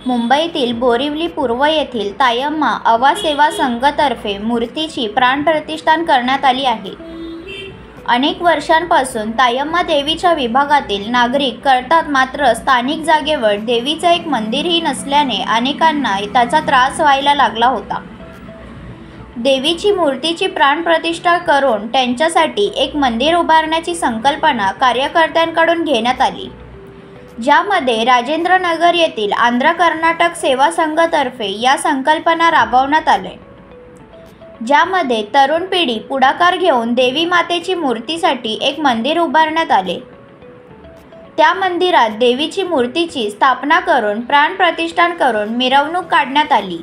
मुंबईतील बोरिवली पूर्व येथील तायम्मा अवा सेवा संघतर्फे मूर्तीची प्राणप्रतिष्ठान करण्यात आली आहे। अनेक वर्षांपासून तायम्मा देवीच्या विभागातील नागरिक करतात, मात्र स्थानिक जागेवर देवीचे एक मंदिरही नसल्याने अनेकांना त्याचा त्रास व्हायला लागला होता। देवीची मूर्तीची प्राणप्रतिष्ठा करून त्यांच्यासाठी एक मंदिर उभारण्याची संकल्पना कार्यकर्त्यांकडून घेण्यात आली, ज्यामध्ये राजेंद्र नगर येथील आंध्र कर्नाटक सेवा संघतर्फे या संकल्पना राबवण्यात आले, ज्यामध्ये तरुण पिढी पुढाकार घेऊन देवी मातेची मूर्तीसाठी एक मंदिर उभारण्यात आले। त्या मंदिरात देवीची मूर्तीची स्थापना करून प्राणप्रतिष्ठान करून मिरवणूक काढण्यात आली,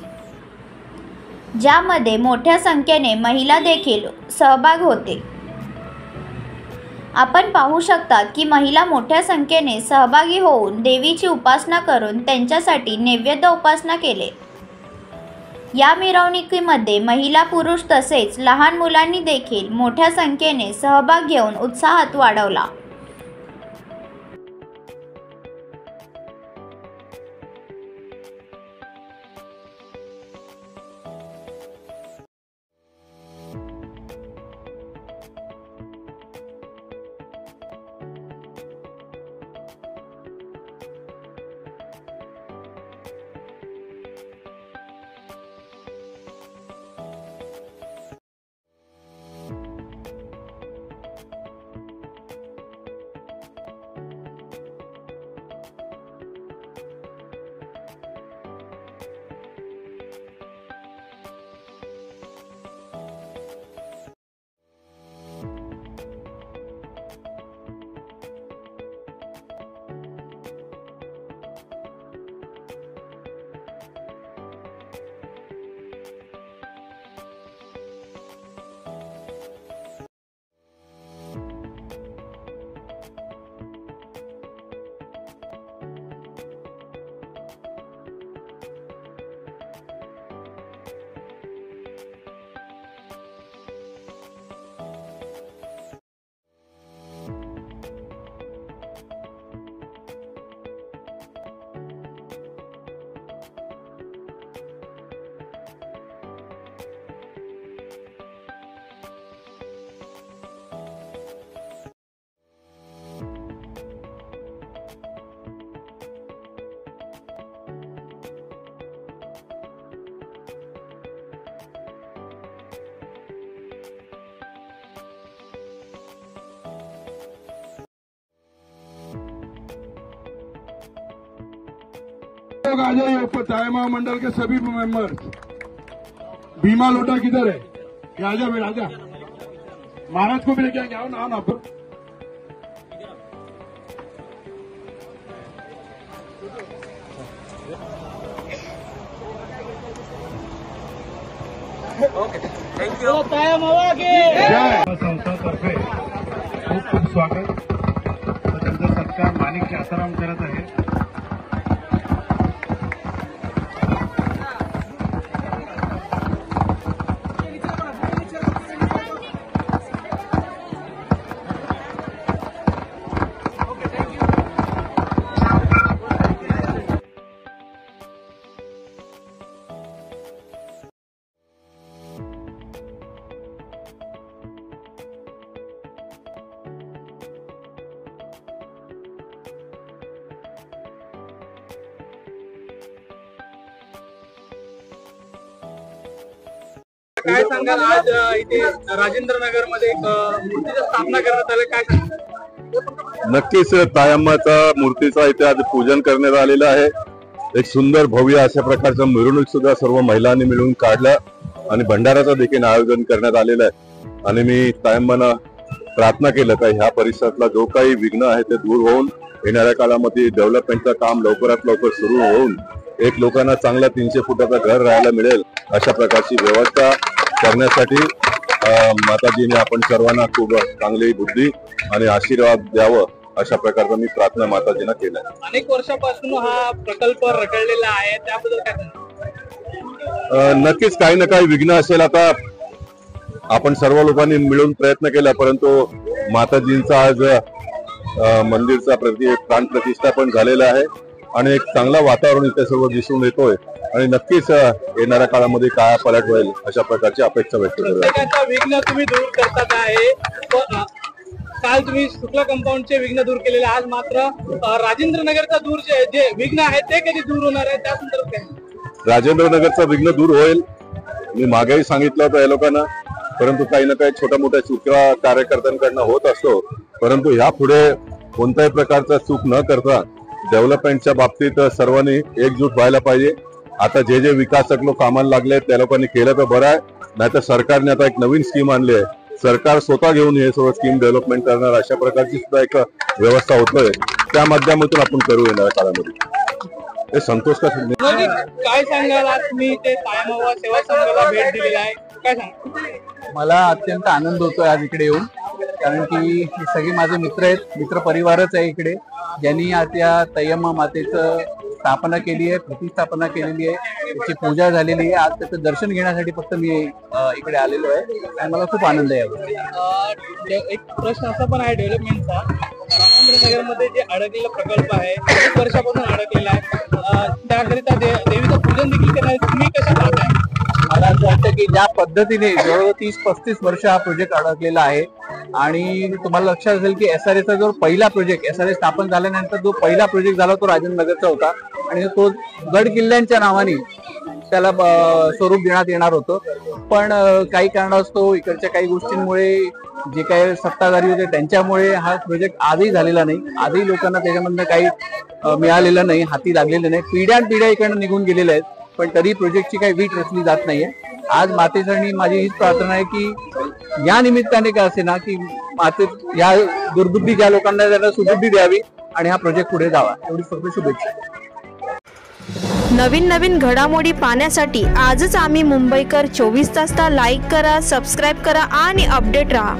ज्यामध्ये मोठ्या संख्येने महिला देखील सहभाग होते। आपण पाहू शकता की महिला मोठ्या संख्येने सहभागी होऊन देवीची उपासना करून त्यांच्यासाठी नैवेद्य उपासना केले। या मिरवणुकीमध्ये महिला, पुरुष तसेच लहान मुलांनी देखील मोठ्या संख्येने सहभाग घेऊन उत्साहात वाढवला। आ जाइए ऊपर, तायम्मा मंडल के सभी मेंबर्स। भीमा लोटा किधर है? ये आजा बेटा, आजा। महाराज को भी लेके आएंगे, आओ ना, आओ ना। Okay, thank you. तायम्मा की जय। संस्थातर्फे खूप खूप स्वागत। त्यांचा सत्कार माणिक आसाराम करत आहे। काय सांगाल, आज इथे राजेंद्र नगर मध्ये एक मूर्तीची स्थापना करण्यात आली, काय सांगाल? नक्कीच तायम्माचा मूर्तीचा इथे आज पूजन करण्यात आलेलं आहे। एक सुंदर भव्य अशा प्रकारचं मिरवणूक सुद्धा सर्व महिलांनी मिळून काढलं आणि भंडाराचं देखील आयोजन करण्यात आलेलं आहे। आणि मी तायम्मांना प्रार्थना केलं का ह्या परिसरातला जो काही विघ्न आहे ते दूर होऊन येणाऱ्या काळामध्ये डेव्हलपमेंटचं काम लवकरात लवकर सुरू होऊन एक लोकांना चांगला 300 फुटाचा घर राहायला मिळेल अशा प्रकारची व्यवस्था करण्यासाठी माताजीने आपण सर्वांना खूप चांगली बुद्धी आणि आशीर्वाद द्यावं अशा प्रकारचा मी प्रार्थना माताजींना केलाय। अनेक वर्षापासून हा प्रकल्प रखडलेला आहे, त्याबद्दल काय सांगाल? नक्कीच काही ना काही विघ्न असेल। आता आपण सर्व लोकांनी मिळून प्रयत्न केला, परंतु माताजींचा आज मंदिरचा प्राण प्रतिष्ठा पण झालेला आहे आणि एक चांगला वातावरण इथे सर्व दिसून येतोय आणि नक्कीच येणाऱ्या काळामध्ये काय पलट होईल अशा प्रकारची अपेक्षा व्यक्त करतो. प्रत्येकाचा विघ्न तुम्ही दूर करतात आहे. काल तुम्ही शुक्ला कंपाऊंडचे विघ्न दूर केलेले, आज मात्र राजेंद्र नगरचा दूर जे विघ्न आहे ते कधी दूर होणार आहे त्या संदर्भात काय? राजेंद्र नगरचा विघ्न दूर होईल. मी मागेही सांगितलं होतं या लोकांना, परंतु काही ना काही छोट्या मोठ्या चुका कार्यकर्त्यांकडनं होत असतो. परंतु ह्या पुढे कोणत्याही प्रकारचा चूक न करता डेव्हलपमेंटच्या बाबतीत सर्वांनी एकजूट व्हायला पाहिजे. आता जे जे विकासक लोक कामाला लागले त्या लोकांनी केलं तर बरं आहे, नाहीतर सरकारने आता एक नवीन स्कीम आणली आहे. सरकार स्वतः घेऊन हे सर्व स्कीम डेव्हलपमेंट करणार अशा प्रकारची सुद्धा एक व्यवस्था होतोय. त्या माध्यमातून आपण करू येणाऱ्या काळामध्ये. हे संतोष का काय सांगाल? आज तुम्ही ते तायम अवा सेवा संघाला भेट दिलेली आहे, काय सांगा? मला अत्यंत आनंद होतोय आज इकडे येऊन, कारण की हे सगळे माझे मित्र आहेत, मित्र परिवारच आहे इकडे, ज्यांनी आज या तय्यम्मा मातेचं स्थापना केली आहे, प्रतिष्ठापना केलेली आहे, त्याची पूजा झालेली आहे. आज त्याचं दर्शन घेण्यासाठी फक्त मी इकडे आलेलो आहे आणि मला खूप आनंद आहे. एक प्रश्न असा पण आहे डेव्हलपमेंटचा, राजेंद्र नगरमध्ये जे अडकलेला प्रकल्प आहे, 1 वर्षापासून अडकलेला आहे, त्याकरिता देवीचं पूजन देखील करणार, तुम्ही कसं पाहताय? मला असं वाटतं की ज्या पद्धतीने जवळजवळ 30-35 वर्ष हा प्रोजेक्ट अडकलेला आहे आणि तुम्हाला लक्षात असेल की SRAचा जो पहिला प्रोजेक्ट, SRA स्थापन झाल्यानंतर जो पहिला प्रोजेक्ट झाला तो राजेंद्र नगरचा होता आणि तो गड किल्ल्यांच्या नावाने त्याला स्वरूप देण्यात येणार होतं. पण काही कारणास्तव इकडच्या काही गोष्टींमुळे जे काही सत्ताधारी होते त्यांच्यामुळे हा प्रोजेक्ट आजही झालेला नाही. आजही लोकांना त्याच्यामधनं काही मिळालेलं नाही, हाती लागलेलं नाही. पिढ्यानपिढ्या इकडनं निघून गेलेल्या आहेत, पण तरी प्रोजेक्टची काही वीट रचली जात नाहीये. आज मातेसाठी माझी हीच प्रार्थना आहे की या निमित्ताने का असे ना की माते या दुर्बुद्धी ज्या लोकांना त्यांना सुबुद्धी द्यावी आणि हा प्रोजेक्ट पुढे जावा, एवढी फक्त शुभेच्छा. नवीन घडामोडी पाहण्यासाठी आजच आम्ही मुंबईकर 24 तासला लाईक करा, सबस्क्राईब करा आणि अपडेट रहा.